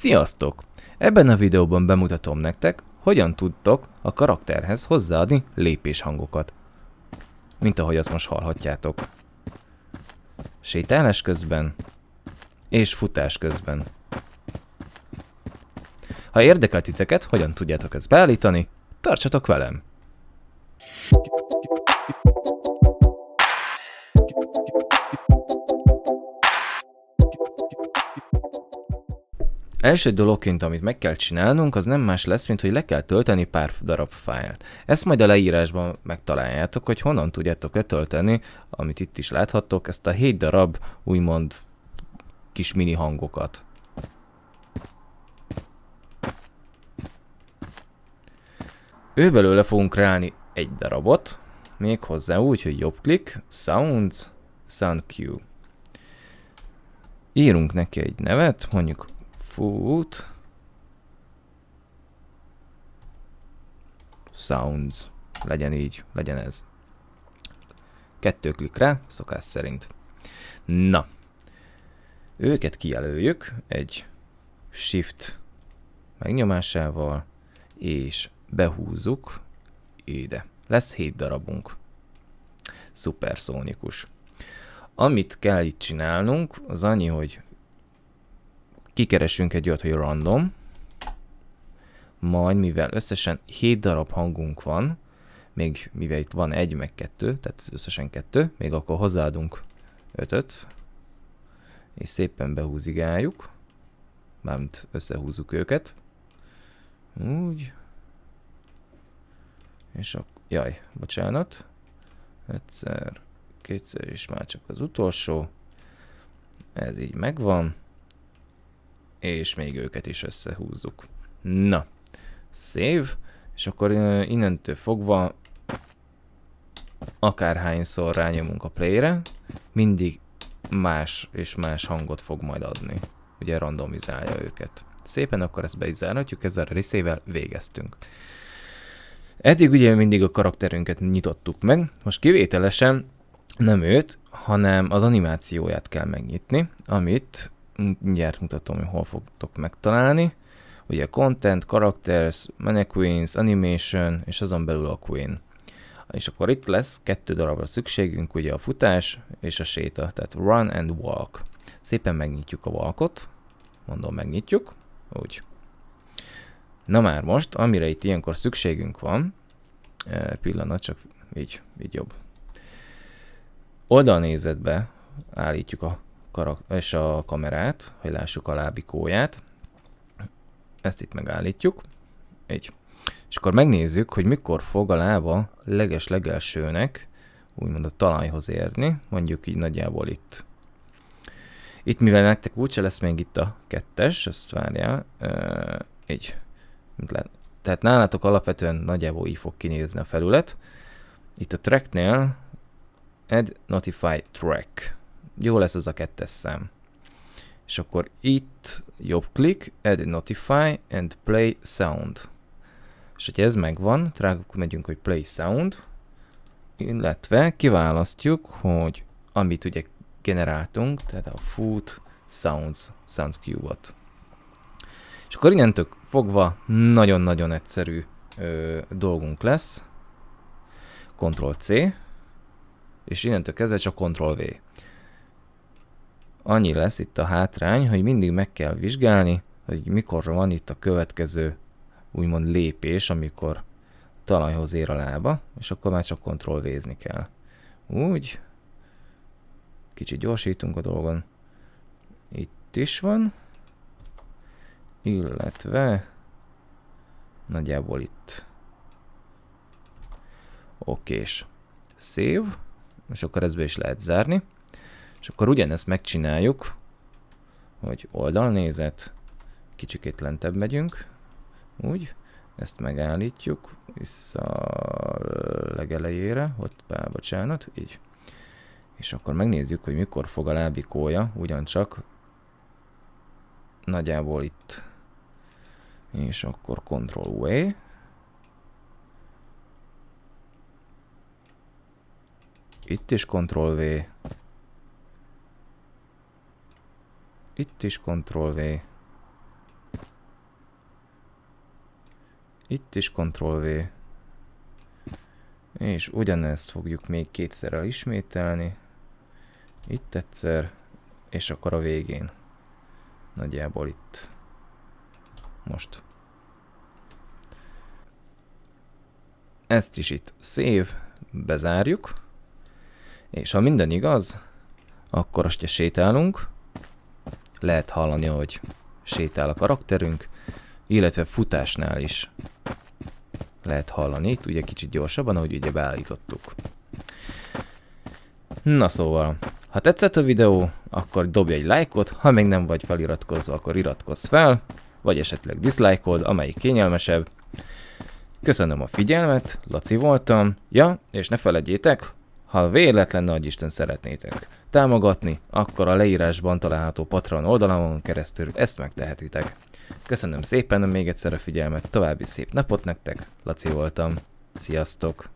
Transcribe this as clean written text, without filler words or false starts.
Sziasztok! Ebben a videóban bemutatom nektek, hogyan tudtok a karakterhez hozzáadni lépéshangokat. Mint ahogy azt most hallhatjátok. Sétálás közben és futás közben. Ha érdekel titeket, hogyan tudjátok ezt beállítani, tartsatok velem! Első dologként, amit meg kell csinálnunk, az nem más lesz, mint hogy le kell tölteni pár darab fájlt. Ezt majd a leírásban megtaláljátok, hogy honnan tudjátok letölteni, amit itt is láthattok, ezt a 7 darab úgymond kis mini hangokat. Őbelőle fogunk kreálni egy darabot, méghozzá úgy, hogy jobb klik, Sounds, Sound Cue. Írunk neki egy nevet, mondjuk Food Sounds. Legyen így, legyen ez. 2 klikre, szokás szerint. Na. Őket kijelöljük egy Shift megnyomásával, és behúzzuk ide. Lesz 7 darabunk. Szuperszónikus. Amit kell itt csinálnunk, az annyi, hogy kikeresünk egy olyat, hogy random, majd mivel összesen 7 darab hangunk van, még mivel itt van 1 meg 2, tehát összesen 2, még akkor hozzáadunk 5-öt, és szépen behúzigáljuk, mármint összehúzzuk őket, úgy, és akkor, jaj, bocsánat, egyszer, kétszer, és már csak az utolsó, ez így megvan, és még őket is összehúzzuk. Na, save, és akkor innentől fogva akárhányszor rányomunk a play-re, mindig más és más hangot fog majd adni. Ugye randomizálja őket. Szépen akkor ezt be is zárhatjuk, ezzel a részével végeztünk. Eddig ugye mindig a karakterünket nyitottuk meg, most kivételesen nem őt, hanem az animációját kell megnyitni, amit mindjárt mutatom, hogy hol fogtok megtalálni. Ugye Content, Characters, Mannequins, Animation, és azon belül a Queen. És akkor itt lesz 2 darabra szükségünk, ugye a futás és a séta, tehát Run and Walk. Szépen megnyitjuk a walkot, mondom megnyitjuk, úgy. Na már most, amire itt ilyenkor szükségünk van, pillanat, csak így jobb. Oldalnézetbe állítjuk és a kamerát, hogy lássuk a lábikóját. Ezt itt megállítjuk. Így. És akkor megnézzük, hogy mikor fog a lába legelsőnek úgymond a talajhoz érni. Mondjuk így nagyjából itt. Itt mivel nektek úgyse lesz még itt a 2-es, ezt várjál. Így. Tehát nálatok alapvetően nagyjából így fog kinézni a felület. Itt a tracknél Add Notify Track. Jó lesz ez a 2-es szám. És akkor itt jobb klik, Add Notify and Play Sound. És hogyha ez megvan, akkor megyünk, hogy Play Sound, illetve kiválasztjuk, hogy amit ugye generáltunk, tehát a Food Sounds Cube-ot. És akkor innentől fogva nagyon-nagyon egyszerű dolgunk lesz. Ctrl-C, és innentől kezdve csak Ctrl-V. Annyi lesz itt a hátrány, hogy mindig meg kell vizsgálni, hogy mikor van itt a következő úgymond lépés, amikor talajhoz ér a lába, és akkor már csak Ctrl-V-zni kell. Úgy. Kicsit gyorsítunk a dolgon. Itt is van. Illetve nagyjából itt. Okés. Save. És akkor ezt be is lehet zárni. És akkor ugyanezt megcsináljuk, hogy oldalnézet, kicsikét lentebb megyünk, úgy, ezt megállítjuk, vissza a legelejére, ott bocsánat, így. És akkor megnézzük, hogy mikor fog a lábikója, ugyancsak nagyjából itt. És akkor Ctrl-V. Itt is Ctrl-V. Itt is Ctrl-V. Itt is Ctrl-V. És ugyanezt fogjuk még kétszer elismételni. Itt egyszer, és akkor a végén. Nagyjából itt. Most. Ezt is itt save, bezárjuk. És ha minden igaz, akkor most sétálunk. Lehet hallani, hogy sétál a karakterünk, illetve futásnál is lehet hallani. Itt ugye kicsit gyorsabban, ahogy ugye beállítottuk. Na szóval, ha tetszett a videó, akkor dobj egy lájkot, ha még nem vagy feliratkozva, akkor iratkozz fel, vagy esetleg diszlájkold, amelyik kényelmesebb. Köszönöm a figyelmet, Laci voltam. Ja, és ne feledjétek, ha véletlen nagyisten szeretnétek támogatni, akkor a leírásban található Patreon oldalamon keresztül ezt megtehetitek. Köszönöm szépen még egyszer a figyelmet, további szép napot nektek, Laci voltam. Sziasztok!